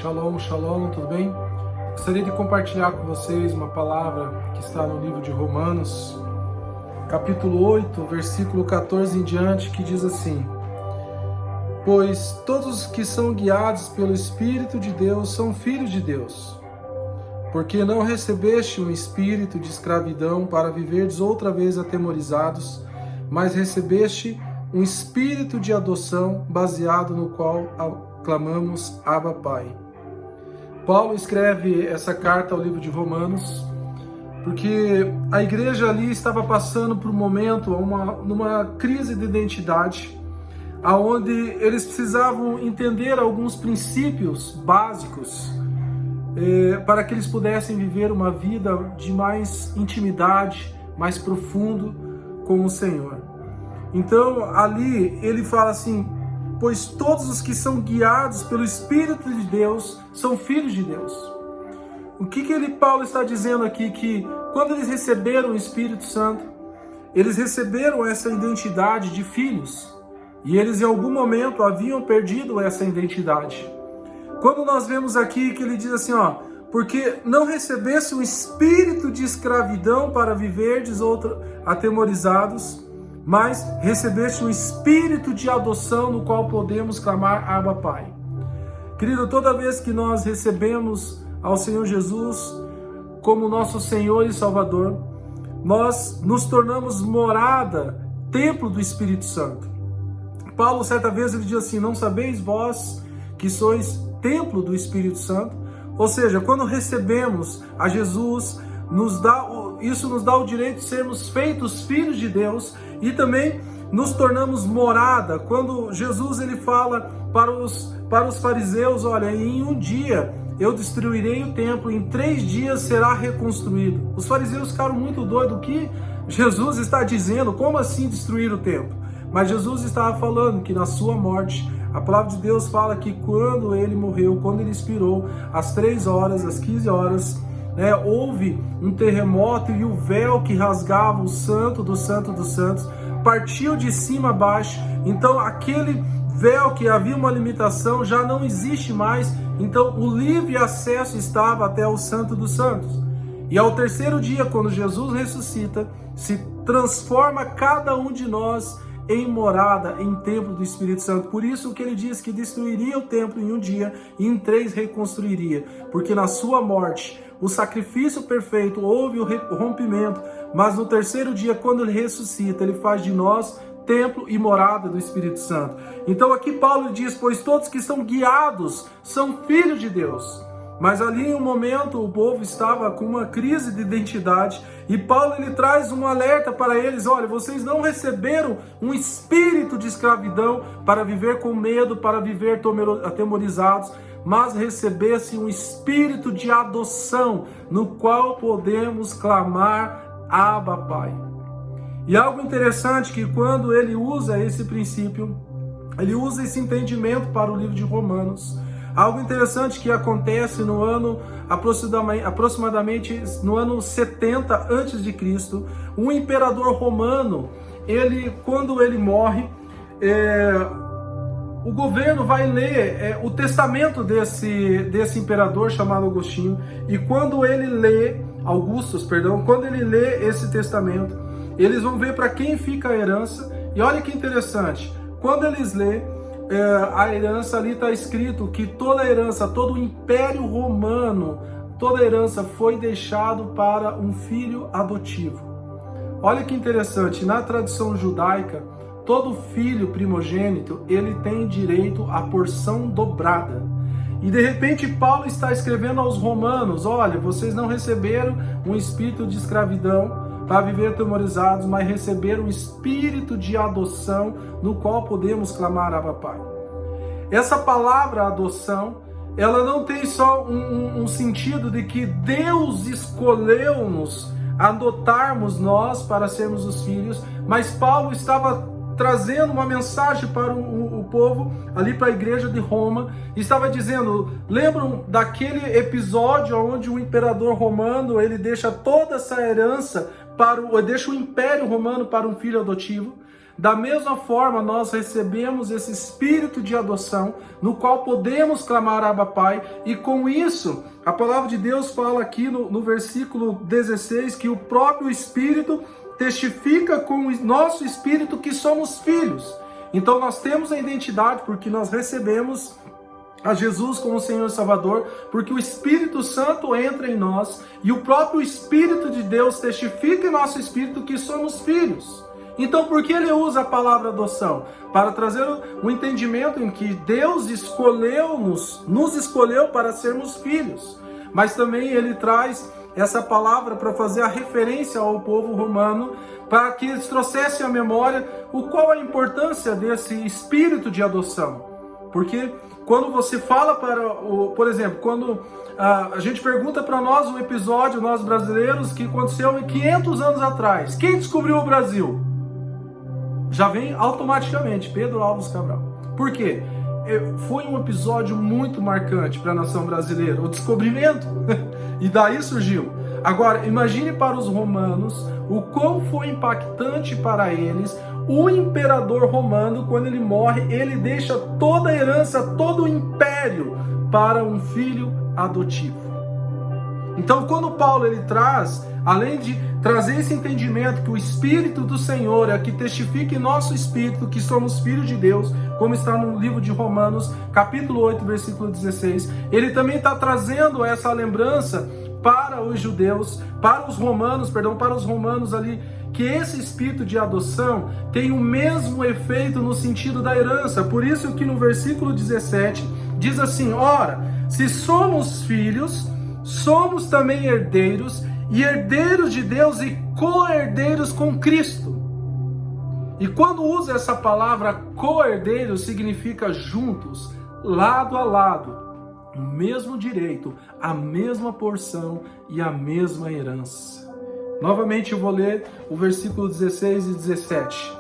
Shalom, shalom, tudo bem? Gostaria de compartilhar com vocês uma palavra que está no livro de Romanos, capítulo 8, versículo 14 em diante, que diz assim: Pois todos os que são guiados pelo Espírito de Deus são filhos de Deus. Porque não recebeste um espírito de escravidão para viverdes outra vez atemorizados, mas recebeste um espírito de adoção, baseado no qual clamamos Abba Pai. Paulo escreve essa carta ao livro de Romanos porque a igreja ali estava passando por um momento, numa crise de identidade, aonde eles precisavam entender alguns princípios básicos para que eles pudessem viver uma vida de mais intimidade, mais profundo com o Senhor. Então ali ele fala assim: pois todos os que são guiados pelo Espírito de Deus são filhos de Deus. O que Paulo está dizendo aqui? Que quando eles receberam o Espírito Santo, eles receberam essa identidade de filhos, e eles em algum momento haviam perdido essa identidade. Quando nós vemos aqui que ele diz assim, porque não recebesse um espírito de escravidão para viverdes atemorizados, mas recebeste um espírito de adoção no qual podemos clamar Abba Pai. Querido, toda vez que nós recebemos ao Senhor Jesus como nosso Senhor e Salvador, nós nos tornamos morada, templo do Espírito Santo. Paulo, certa vez, ele diz assim: não sabeis vós que sois templo do Espírito Santo? Ou seja, quando recebemos a Jesus, isso nos dá o direito de sermos feitos filhos de Deus, e também nos tornamos morada. Quando Jesus ele fala para os fariseus: olha, em um dia eu destruirei o templo, em 3 dias será reconstruído. Os fariseus ficaram muito doidos. O que Jesus está dizendo? Como assim destruir o templo? Mas Jesus estava falando que na sua morte, a palavra de Deus fala que quando ele morreu, quando ele expirou, às 3 horas, às 15 horas, houve um terremoto, e o véu que rasgava o santo dos santos partiu de cima a baixo. Então aquele véu que havia uma limitação já não existe mais. Então o livre acesso estava até o santo dos santos. E ao 3º dia, quando Jesus ressuscita, se transforma cada um de nós em morada, em templo do Espírito Santo. Por isso que ele diz que destruiria o templo em um dia e em 3 reconstruiria. Porque na sua morte, o sacrifício perfeito, houve o rompimento, mas no 3º dia, quando ele ressuscita, ele faz de nós templo e morada do Espírito Santo. Então aqui Paulo diz: pois todos que são guiados são filhos de Deus. Mas ali em um momento o povo estava com uma crise de identidade, e Paulo ele traz um alerta para eles: olha, vocês não receberam um espírito de escravidão para viver com medo, para viver atemorizados, mas recebesse um espírito de adoção, no qual podemos clamar Abba Pai. E algo interessante que quando ele usa esse princípio, ele usa esse entendimento para o livro de Romanos. Algo interessante que acontece no ano, aproximadamente no ano 70 a.C., um imperador romano, quando ele morre, o governo vai ler o testamento desse imperador chamado Augustinho, e quando ele lê esse testamento, eles vão ver para quem fica a herança. E olha que interessante, quando eles lêem a herança, ali está escrito que toda a herança, todo o Império Romano, toda a herança foi deixado para um filho adotivo. Olha que interessante, na tradição judaica, todo filho primogênito, ele tem direito à porção dobrada. E de repente Paulo está escrevendo aos romanos: olha, vocês não receberam um espírito de escravidão para viver atemorizados, mas receberam um espírito de adoção, no qual podemos clamar Abba Pai. Essa palavra adoção, ela não tem só um sentido de que Deus escolheu-nos, adotarmos nós para sermos os filhos, mas Paulo estava trazendo uma mensagem para o povo, ali para a igreja de Roma, e estava dizendo: lembram daquele episódio onde o imperador romano, ele deixa toda essa herança deixa o Império Romano para um filho adotivo? Da mesma forma, nós recebemos esse espírito de adoção, no qual podemos clamar Abba Pai, e com isso, a palavra de Deus fala aqui no versículo 16, que o próprio Espírito testifica com o nosso espírito que somos filhos. Então nós temos a identidade porque nós recebemos a Jesus como Senhor e Salvador, porque o Espírito Santo entra em nós e o próprio Espírito de Deus testifica em nosso espírito que somos filhos. Então, por que ele usa a palavra adoção? Para trazer o entendimento em que Deus nos escolheu para sermos filhos. Mas também ele traz essa palavra para fazer a referência ao povo romano, para que eles trouxessem à memória qual a importância desse espírito de adoção. Porque quando você fala por exemplo, quando a gente pergunta para nós um episódio, nós brasileiros, que aconteceu 500 anos atrás, quem descobriu o Brasil? Já vem automaticamente Pedro Álvares Cabral. Por quê? Foi um episódio muito marcante para a nação brasileira, o descobrimento, e daí surgiu. Agora, imagine para os romanos o quão foi impactante para eles. O imperador romano, quando ele morre, ele deixa toda a herança, todo o império para um filho adotivo. Então, quando Paulo ele traz, além de trazer esse entendimento que o Espírito do Senhor é que testifica em nosso espírito que somos filhos de Deus, como está no livro de Romanos, capítulo 8, versículo 16, ele também está trazendo essa lembrança para os judeus, para os romanos ali, que esse espírito de adoção tem o mesmo efeito no sentido da herança. Por isso que no versículo 17 diz assim: ora, se somos filhos, somos também herdeiros, e herdeiros de Deus e co-herdeiros com Cristo. E quando usa essa palavra co-herdeiro, significa juntos, lado a lado, o mesmo direito, a mesma porção e a mesma herança. Novamente eu vou ler o versículo 16 e 17.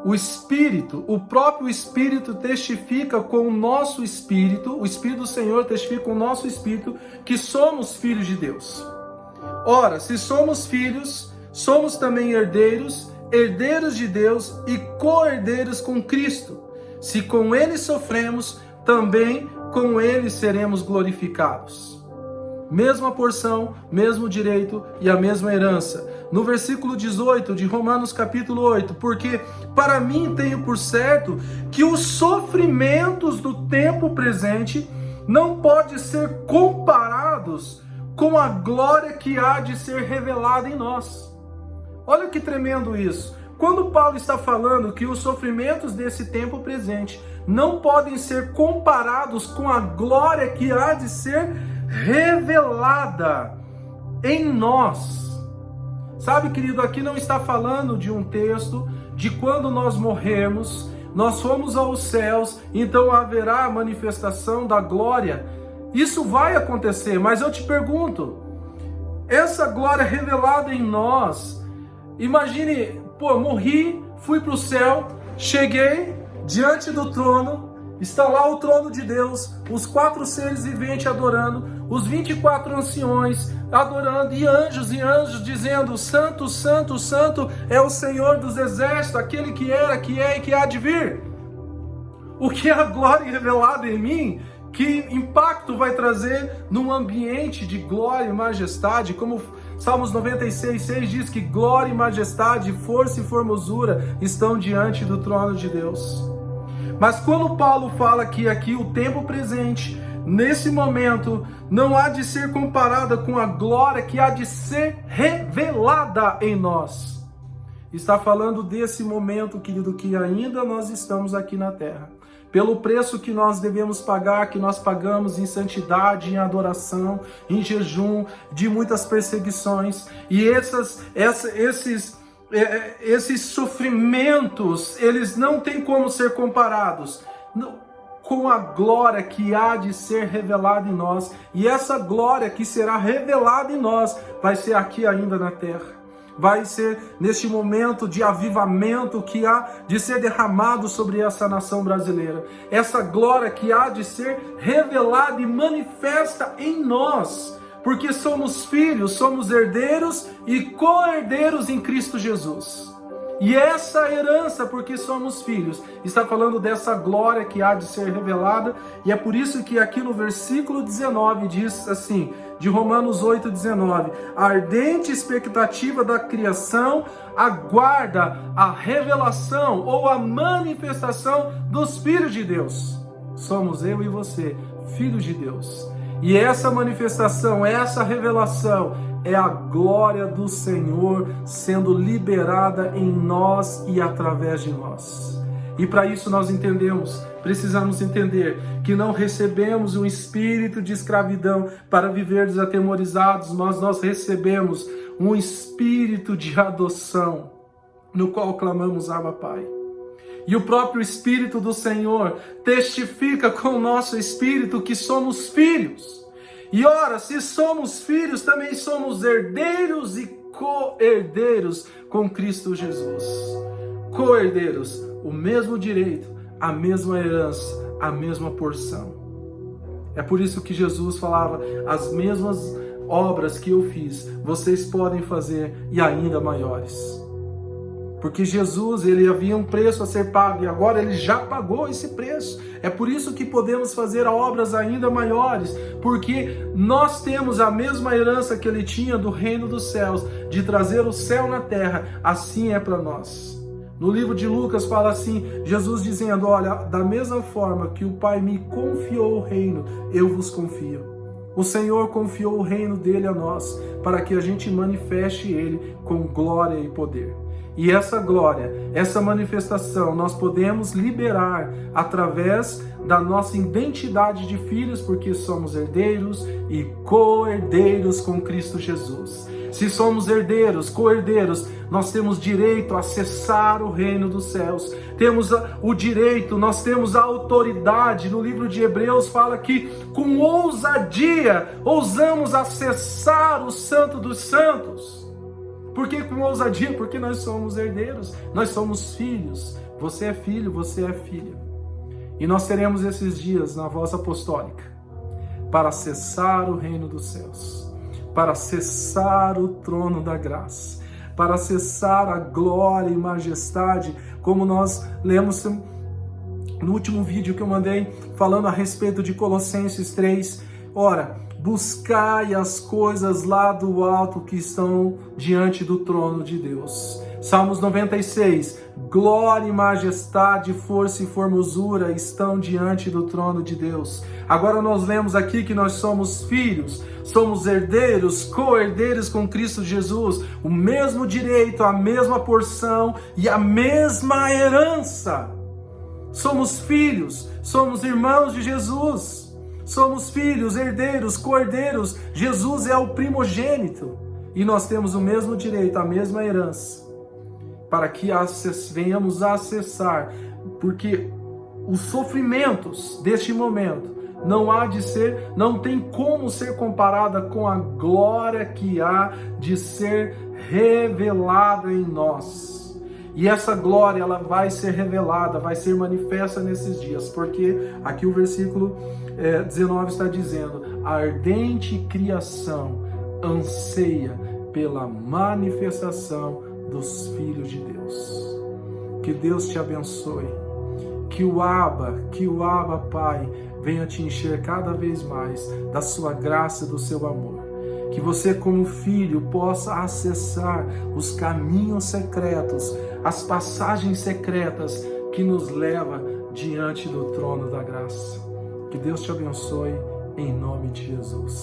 O Espírito, o próprio Espírito testifica com o nosso Espírito, o Espírito do Senhor testifica com o nosso Espírito que somos filhos de Deus. Ora, se somos filhos, somos também herdeiros, herdeiros de Deus e co-herdeiros com Cristo. Se com Ele sofremos, também com Ele seremos glorificados. Mesma porção, mesmo direito e a mesma herança. No versículo 18 de Romanos capítulo 8, porque para mim tenho por certo que os sofrimentos do tempo presente não podem ser comparados com a glória que há de ser revelada em nós. Olha que tremendo isso. Quando Paulo está falando que os sofrimentos desse tempo presente não podem ser comparados com a glória que há de ser revelada em nós. Sabe, querido, aqui não está falando de um texto de quando nós morrermos, nós fomos aos céus, então haverá a manifestação da glória. Isso vai acontecer, mas eu te pergunto, essa glória revelada em nós, imagine, morri, fui para o céu, cheguei diante do trono, está lá o trono de Deus, os 4 seres viventes adorando, os 24 anciões adorando, e anjos dizendo: Santo, Santo, Santo é o Senhor dos exércitos, aquele que era, que é e que há de vir. O que é a glória revelada em mim? Que impacto vai trazer num ambiente de glória e majestade, como Salmos 96:6 diz que glória e majestade, força e formosura estão diante do trono de Deus. Mas quando Paulo fala que aqui o tempo presente, nesse momento, não há de ser comparada com a glória que há de ser revelada em nós, está falando desse momento, querido, que ainda nós estamos aqui na terra. Pelo preço que nós devemos pagar, que nós pagamos em santidade, em adoração, em jejum, de muitas perseguições. E esses sofrimentos, eles não têm como ser comparados com a glória que há de ser revelada em nós. E essa glória que será revelada em nós vai ser aqui ainda na terra. Vai ser neste momento de avivamento que há de ser derramado sobre essa nação brasileira. Essa glória que há de ser revelada e manifesta em nós. Porque somos filhos, somos herdeiros e co-herdeiros em Cristo Jesus. E essa herança, porque somos filhos, está falando dessa glória que há de ser revelada, e é por isso que aqui no versículo 19 diz assim, de Romanos 8:19, a ardente expectativa da criação aguarda a revelação ou a manifestação dos filhos de Deus. Somos eu e você, filhos de Deus. E essa manifestação, essa revelação é a glória do Senhor sendo liberada em nós e através de nós. E para isso nós precisamos entender que não recebemos um espírito de escravidão para viver desatemorizados, mas nós recebemos um espírito de adoção, no qual clamamos Abba Pai. E o próprio Espírito do Senhor testifica com o nosso espírito que somos filhos. E ora, se somos filhos, também somos herdeiros e co-herdeiros com Cristo Jesus. Co-herdeiros, o mesmo direito, a mesma herança, a mesma porção. É por isso que Jesus falava, as mesmas obras que eu fiz, vocês podem fazer e ainda maiores. Porque Jesus, ele havia um preço a ser pago e agora ele já pagou esse preço. É por isso que podemos fazer obras ainda maiores, porque nós temos a mesma herança que ele tinha do reino dos céus, de trazer o céu na terra, assim é para nós. No livro de Lucas fala assim, Jesus dizendo, olha, da mesma forma que o Pai me confiou o reino, eu vos confio. O Senhor confiou o reino dele a nós, para que a gente manifeste ele com glória e poder. E essa glória, essa manifestação, nós podemos liberar através da nossa identidade de filhos, porque somos herdeiros e co-herdeiros com Cristo Jesus. Se somos herdeiros, co-herdeiros, nós temos direito a acessar o reino dos céus. Temos o direito, nós temos a autoridade. No livro de Hebreus fala que com ousadia ousamos acessar o Santo dos Santos. Por que com ousadia? Porque nós somos herdeiros, nós somos filhos. Você é filho, você é filha. E nós teremos esses dias na voz apostólica para acessar o reino dos céus, para acessar o trono da graça, para acessar a glória e majestade, como nós lemos no último vídeo que eu mandei falando a respeito de Colossenses 3. Ora, buscai as coisas lá do alto que estão diante do trono de Deus. Salmos 96, glória e majestade, força e formosura estão diante do trono de Deus. Agora nós lemos aqui que nós somos filhos, somos herdeiros, co-herdeiros com Cristo Jesus, o mesmo direito, a mesma porção e a mesma herança. Somos filhos, somos irmãos de Jesus. Somos filhos, herdeiros, co-herdeiros. Jesus é o primogênito. E nós temos o mesmo direito, a mesma herança. Para que venhamos a acessar. Porque os sofrimentos deste momento não tem como ser comparada com a glória que há de ser revelada em nós. E essa glória, ela vai ser revelada, vai ser manifesta nesses dias, porque aqui o versículo 19 está dizendo, a ardente criação anseia pela manifestação dos filhos de Deus. Que Deus te abençoe, que o Abba Pai venha te encher cada vez mais da sua graça e do seu amor. Que você como filho possa acessar os caminhos secretos, as passagens secretas que nos levam diante do trono da graça. Que Deus te abençoe em nome de Jesus.